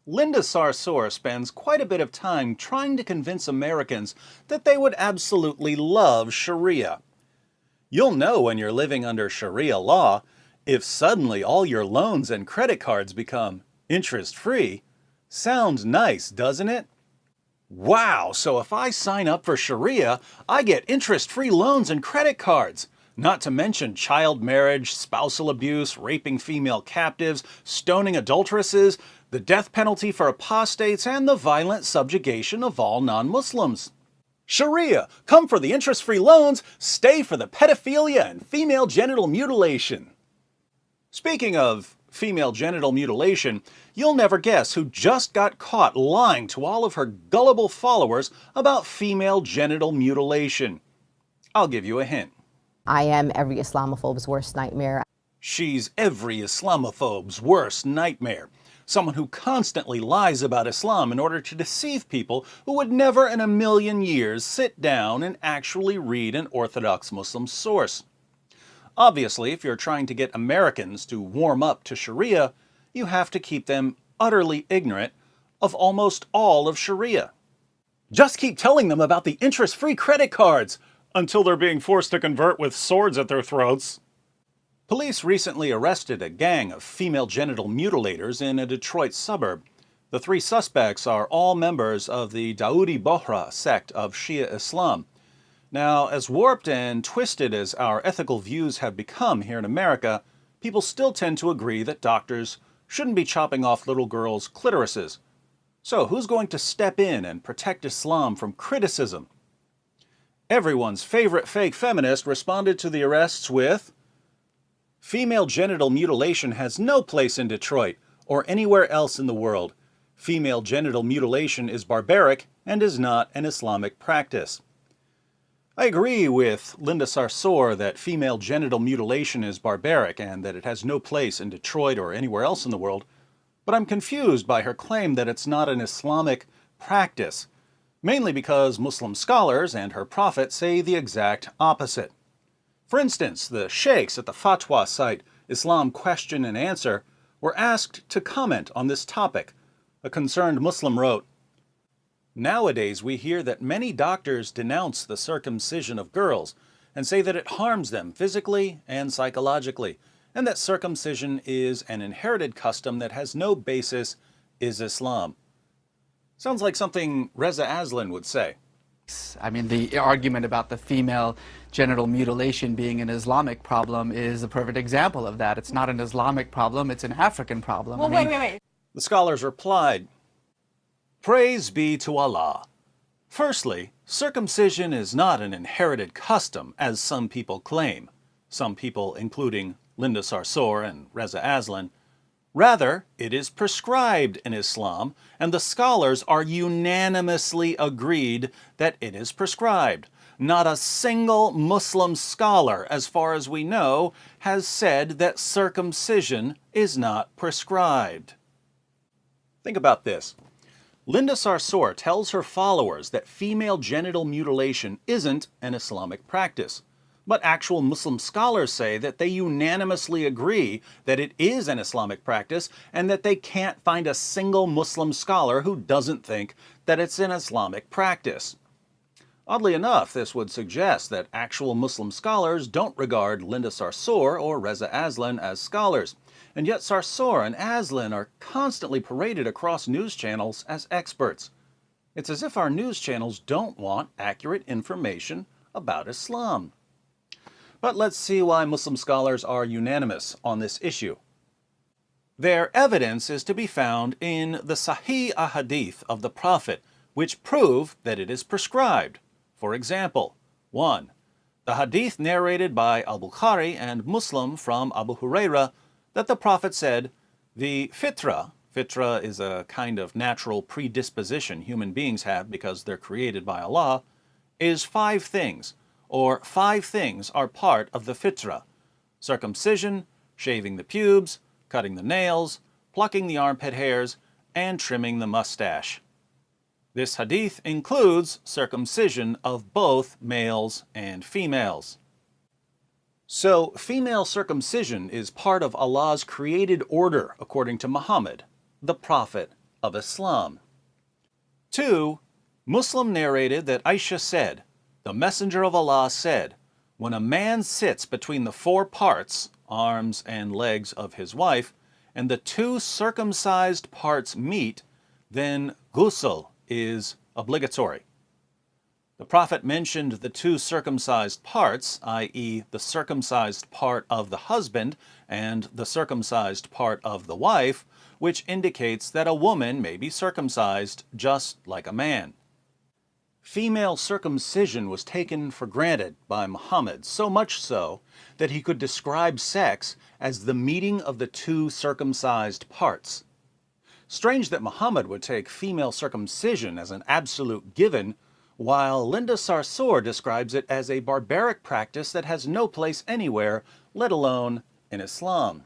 Linda Sarsour spends quite a bit of time trying to convince Americans that they would absolutely love Sharia. You'll know when you're living under Sharia law if suddenly all your loans and credit cards become interest-free. Sounds nice, doesn't it? Wow, so if I sign up for Sharia, I get interest-free loans and credit cards. Not to mention child marriage, spousal abuse, raping female captives, stoning adulteresses, the death penalty for apostates, and the violent subjugation of all non-Muslims. Sharia, come for the interest-free loans, stay for the pedophilia and female genital mutilation. Speaking of female genital mutilation, you'll never guess who just got caught lying to all of her gullible followers about female genital mutilation. I'll give you a hint. I am every Islamophobe's worst nightmare. She's every Islamophobe's worst nightmare. Someone who constantly lies about Islam in order to deceive people who would never in a million years sit down and actually read an Orthodox Muslim source. Obviously, if you're trying to get Americans to warm up to Sharia, you have to keep them utterly ignorant of almost all of Sharia. Just keep telling them about the interest-free credit cards until they're being forced to convert with swords at their throats. Police recently arrested a gang of female genital mutilators in a Detroit suburb. The three suspects are all members of the Dawoodi Bohra sect of Shia Islam. Now, as warped and twisted as our ethical views have become here in America, people still tend to agree that doctors shouldn't be chopping off little girls' clitorises. So who's going to step in and protect Islam from criticism? Everyone's favorite fake feminist responded to the arrests with, "Female genital mutilation has no place in Detroit or anywhere else in the world. Female genital mutilation is barbaric and is not an Islamic practice." I agree with Linda Sarsour that female genital mutilation is barbaric and that it has no place in Detroit or anywhere else in the world, but I'm confused by her claim that it's not an Islamic practice, mainly because Muslim scholars and her prophet say the exact opposite. For instance, the sheikhs at the fatwa site Islam Question and Answer were asked to comment on this topic. A concerned Muslim wrote, "Nowadays we hear that many doctors denounce the circumcision of girls and say that it harms them physically and psychologically, and that circumcision is an inherited custom that has no basis in Islam." Sounds like something Reza Aslan would say. I mean, the argument about the female genital mutilation being an Islamic problem is a perfect example of that. It's not an Islamic problem, it's an African problem. Well, wait. The scholars replied, "Praise be to Allah. Firstly, circumcision is not an inherited custom, as some people claim. Some people, including Linda Sarsour and Reza Aslan. Rather, it is prescribed in Islam, and the scholars are unanimously agreed that it is prescribed. Not a single Muslim scholar, as far as we know, has said that circumcision is not prescribed." Think about this. Linda Sarsour tells her followers that female genital mutilation isn't an Islamic practice. But actual Muslim scholars say that they unanimously agree that it is an Islamic practice and that they can't find a single Muslim scholar who doesn't think that it's an Islamic practice. Oddly enough, this would suggest that actual Muslim scholars don't regard Linda Sarsour or Reza Aslan as scholars, and yet Sarsour and Aslan are constantly paraded across news channels as experts. It's as if our news channels don't want accurate information about Islam. But let's see why Muslim scholars are unanimous on this issue. Their evidence is to be found in the Sahih Ahadith of the Prophet, which prove that it is prescribed. For example, 1. The hadith narrated by Al-Bukhari and Muslim from Abu Huraira that the Prophet said, "The fitra is a kind of natural predisposition human beings have because they're created by Allah, is 5 things, or 5 things are part of the fitra: circumcision, shaving the pubes, cutting the nails, plucking the armpit hairs, and trimming the mustache." This hadith includes circumcision of both males and females. So, female circumcision is part of Allah's created order according to Muhammad, the Prophet of Islam. 2. Muslim narrated that Aisha said, "The Messenger of Allah said, when a man sits between the four parts, arms and legs of his wife, and the two circumcised parts meet, then ghusl is obligatory." The Prophet mentioned the two circumcised parts, i.e. the circumcised part of the husband and the circumcised part of the wife, which indicates that a woman may be circumcised just like a man. Female circumcision was taken for granted by Muhammad, so much so that he could describe sex as the meeting of the two circumcised parts. Strange that Muhammad would take female circumcision as an absolute given, while Linda Sarsour describes it as a barbaric practice that has no place anywhere, let alone in Islam.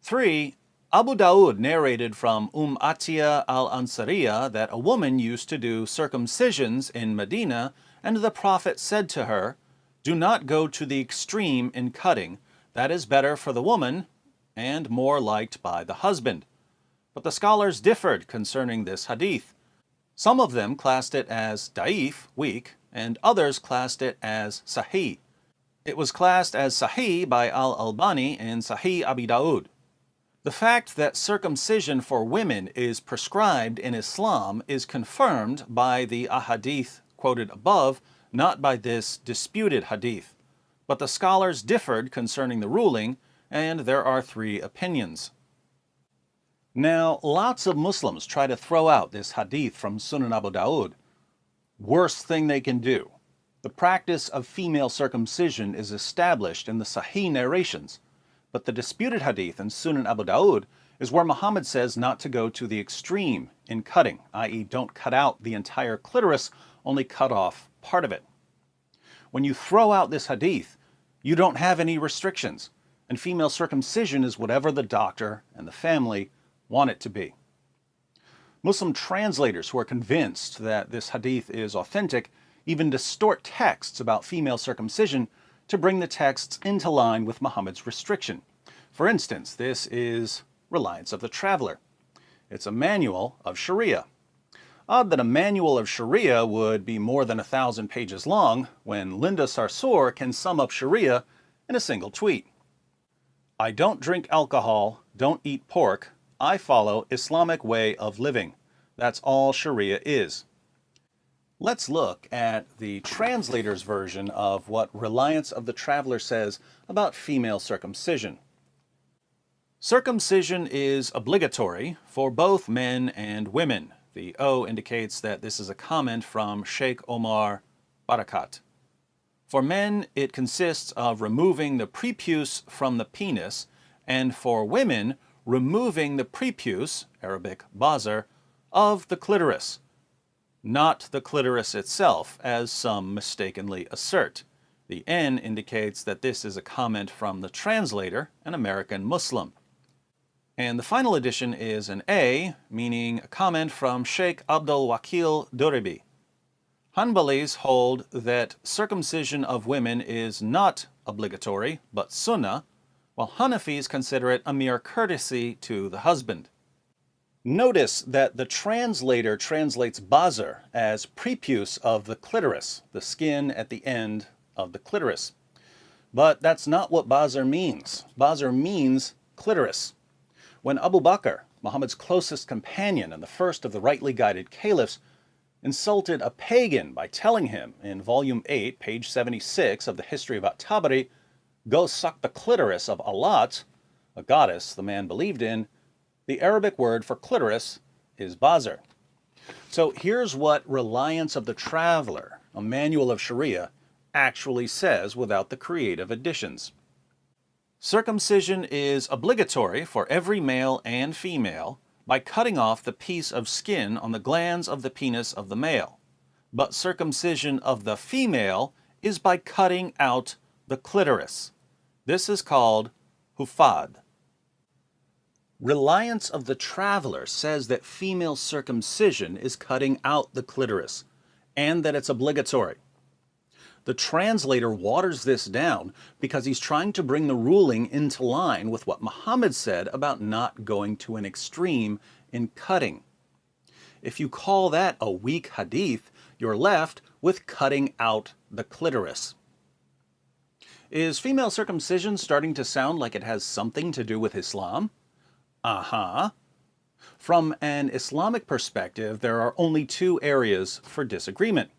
3. Abu Dawood narrated from Atiyah al-Ansariya that a woman used to do circumcisions in Medina, and the Prophet said to her, "Do not go to the extreme in cutting. That is better for the woman and more liked by the husband." But the scholars differed concerning this hadith. Some of them classed it as da'if, weak, and others classed it as sahih. It was classed as sahih by al-Albani in Sahih Abi Dawood. The fact that circumcision for women is prescribed in Islam is confirmed by the ahadith quoted above, not by this disputed hadith. But the scholars differed concerning the ruling, and there are 3 opinions. Now, lots of Muslims try to throw out this hadith from Sunan Abu Dawood. Worst thing they can do. The practice of female circumcision is established in the Sahih narrations, but the disputed hadith in Sunan Abu Dawood is where Muhammad says not to go to the extreme in cutting, i.e. don't cut out the entire clitoris, only cut off part of it. When you throw out this hadith, you don't have any restrictions, and female circumcision is whatever the doctor and the family want it to be. Muslim translators who are convinced that this hadith is authentic even distort texts about female circumcision to bring the texts into line with Muhammad's restriction. For instance, this is Reliance of the Traveler. It's a manual of Sharia. Odd that a manual of Sharia would be more than 1,000 pages long when Linda Sarsour can sum up Sharia in a single tweet. "I don't drink alcohol, don't eat pork, I follow Islamic way of living. That's all Sharia is." Let's look at the translator's version of what Reliance of the Traveler says about female circumcision. Circumcision is obligatory for both men and women. The O indicates that this is a comment from Sheikh Omar Barakat. For men, it consists of removing the prepuce from the penis, and for women, removing the prepuce, Arabic bazar, of the clitoris. Not the clitoris itself, as some mistakenly assert. The N indicates that this is a comment from the translator, an American Muslim. And the final addition is an A, meaning a comment from Sheikh Abdul Wakil Duribi. Hanbalis hold that circumcision of women is not obligatory, but sunnah, while Hanafis consider it a mere courtesy to the husband. Notice that the translator translates bazar as prepuce of the clitoris, the skin at the end of the clitoris. But that's not what bazar means. Bazar means clitoris. When Abu Bakr, Muhammad's closest companion and the first of the rightly guided caliphs, insulted a pagan by telling him in volume 8, page 76 of the History of At-Tabari, "Go suck the clitoris of Alat," a goddess the man believed in, the Arabic word for clitoris is bazar. So here's what Reliance of the Traveler, a manual of Sharia, actually says without the creative additions. Circumcision is obligatory for every male and female by cutting off the piece of skin on the glands of the penis of the male. But circumcision of the female is by cutting out the clitoris. This is called hufad. Reliance of the Traveler says that female circumcision is cutting out the clitoris, and that it's obligatory. The translator waters this down because he's trying to bring the ruling into line with what Muhammad said about not going to an extreme in cutting. If you call that a weak hadith, you're left with cutting out the clitoris. Is female circumcision starting to sound like it has something to do with Islam? Uh-huh. From an Islamic perspective, there are only two areas for disagreement.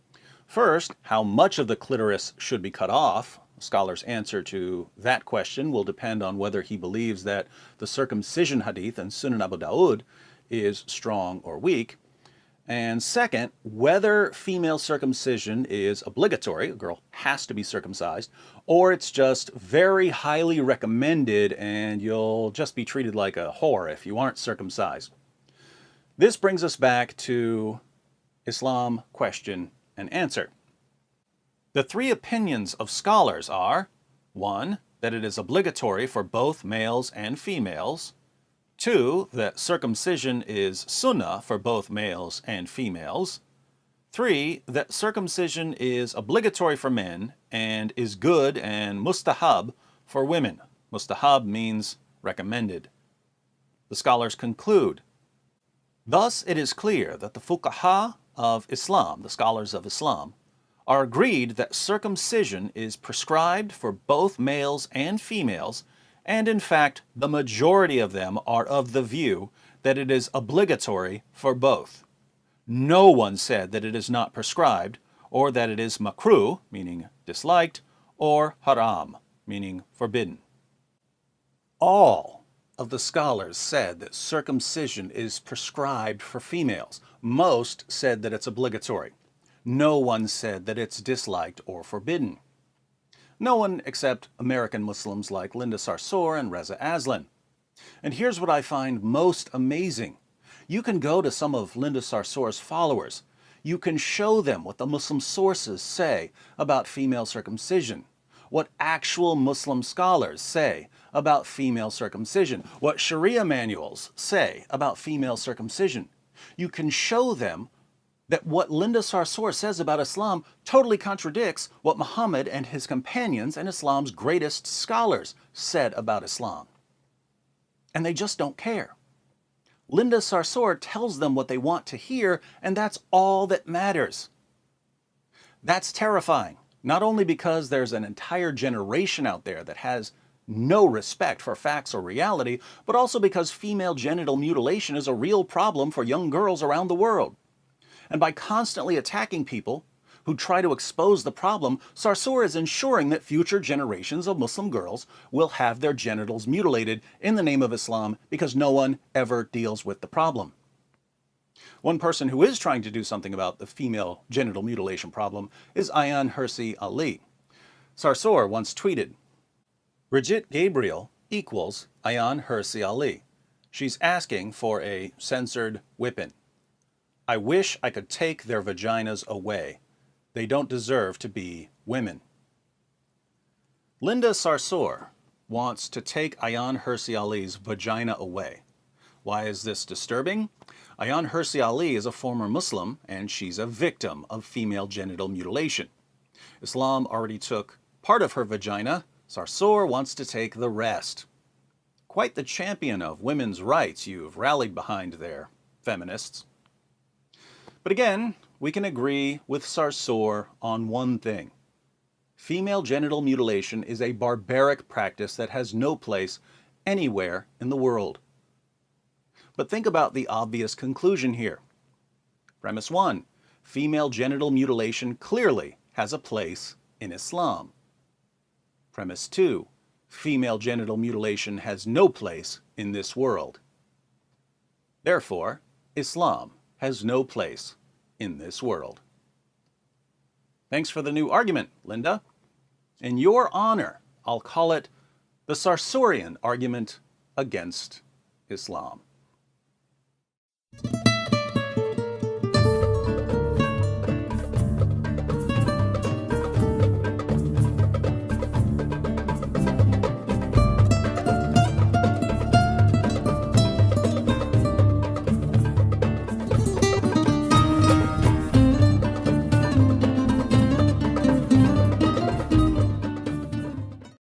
First, how much of the clitoris should be cut off. A scholar's answer to that question will depend on whether he believes that the circumcision hadith in Sunan Abu Dawud is strong or weak. And second, whether female circumcision is obligatory, a girl has to be circumcised, or it's just very highly recommended and you'll just be treated like a whore if you aren't circumcised. This brings us back to Islam question and answer. The three opinions of scholars are: 1. That it is obligatory for both males and females; 2. That circumcision is sunnah for both males and females; 3. That circumcision is obligatory for men and is good and mustahab for women. Mustahab means recommended. The scholars conclude, thus it is clear that the fuqaha of Islam, the scholars of Islam, are agreed that circumcision is prescribed for both males and females, and in fact, the majority of them are of the view that it is obligatory for both. No one said that it is not prescribed, or that it is makruh, meaning disliked, or haram, meaning forbidden. All of the scholars said that circumcision is prescribed for females. Most said that it's obligatory. No one said that it's disliked or forbidden. No one except American Muslims like Linda Sarsour and Reza Aslan. And here's what I find most amazing. You can go to some of Linda Sarsour's followers. You can show them what the Muslim sources say about female circumcision, what actual Muslim scholars say about female circumcision, what Sharia manuals say about female circumcision. You can show them that what Linda Sarsour says about Islam totally contradicts what Muhammad and his companions and Islam's greatest scholars said about Islam. And they just don't care. Linda Sarsour tells them what they want to hear, and that's all that matters. That's terrifying, not only because there's an entire generation out there that has no respect for facts or reality, but also because female genital mutilation is a real problem for young girls around the world. And by constantly attacking people who try to expose the problem, Sarsour is ensuring that future generations of Muslim girls will have their genitals mutilated in the name of Islam because no one ever deals with the problem. One person who is trying to do something about the female genital mutilation problem is Ayaan Hirsi Ali. Sarsour once tweeted, Brigitte Gabriel equals Ayaan Hirsi Ali. She's asking for a censored whipping. I wish I could take their vaginas away. They don't deserve to be women. Linda Sarsour wants to take Ayaan Hirsi Ali's vagina away. Why is this disturbing? Ayaan Hirsi Ali is a former Muslim, and she's a victim of female genital mutilation. Islam already took part of her vagina. Sarsour wants to take the rest. Quite the champion of women's rights you've rallied behind there, feminists. But again, we can agree with Sarsour on one thing. Female genital mutilation is a barbaric practice that has no place anywhere in the world. But think about the obvious conclusion here. Premise 1. Female genital mutilation clearly has a place in Islam. Premise 2. Female genital mutilation has no place in this world. Therefore, Islam has no place in this world. Thanks for the new argument, Linda. In your honor, I'll call it the Sarsourian argument against Islam.